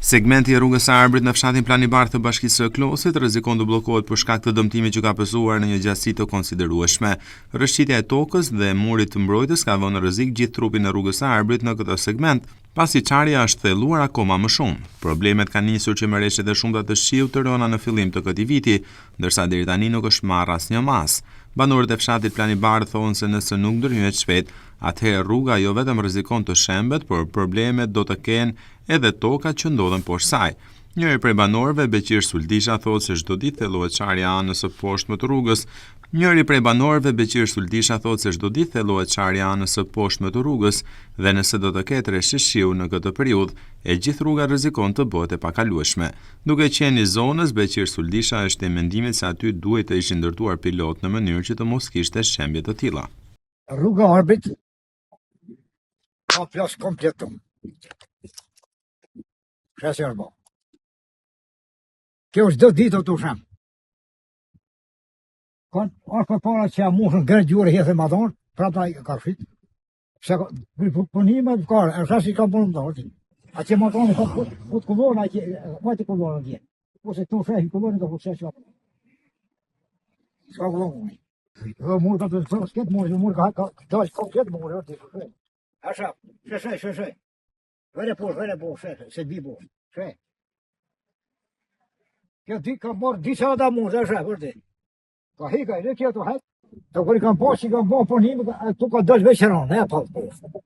Segmenti i rrugës së Arbrit në fshatin Planibar të Bashkisë së Klosit rrezikon të bllokohet për shkak të dëmtimit që ka pësuar në një gjatësi të konsiderueshme. Rrëshqitja e tokës dhe murit të mbrojtës ka vënë në rrezik gjithë trupin e rrugës së Arbrit në këtë segment, pasi çarja është thelluar akoma më shumë. Problemet kanë nisur që me rreshtjet e shumta të shiut të rëna në fillim të këtij viti, ndërsa deri tani nuk është marrë asnjë mas. Banorët e fshatit Planibar thonë se nëse nuk ndërhyjet shpejt, atëherë rruga jo vetëm rrezikon të shembet, por problemet do të kenë edhe tokat që ndodhen poshtë saj. Njëri prej banorëve, Beqir Suldisha, thotë se çdo ditë thellohet çarja anës së poshtme të rrugës. Dhe nëse do të ketë rreshtje shiu në këtë periudhë, e gjithë rruga rrezikon të bëhet e pakalueshme. Duke qenë i zonës, Beqir Suldisha është e mendimit se aty duhet të ishin ndërtuar pilot në mënyrë që të mos kishte shembje të tilla. Rruga e Arbrit ka plas kompletum. Shesë erbo. Kjo është 2 ditë të shem. Është për para që mushën gërë gjurë hethë madon, pra ta i ka shit. Se punime të kare, e shasi ka punë më të a që madon ka fut kullon, a që vajtë kullon në dje. Ose të shehi kullon ka fut shehi. Ska kullon më. Dhe murë ka të të sketë murë ka dalë komplet murë. Asha, sheshe. Vere po, se bi po, sheshe. Kjo di ka marrë disa da murë, asha, vërdi. Ka hika, dhe kjo të hajtë. Të kërë kam po që kam po punime, tu ka dëllë veqeron, e pa të po.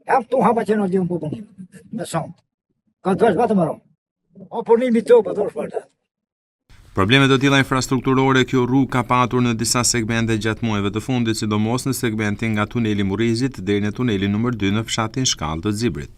E tu hapa që në dhjën po punime, në sonë. Ka dëllë vetë më ronë. O punimi të për të shpërta. Problemet të tilla infrastrukturore kjo rrugë ka patur në disa segmente gjatë muajve të fundit, sidomos në segmentin nga tuneli Murrizit deri në tunelin numër 2 në fshatin Shkallë të Zibrit.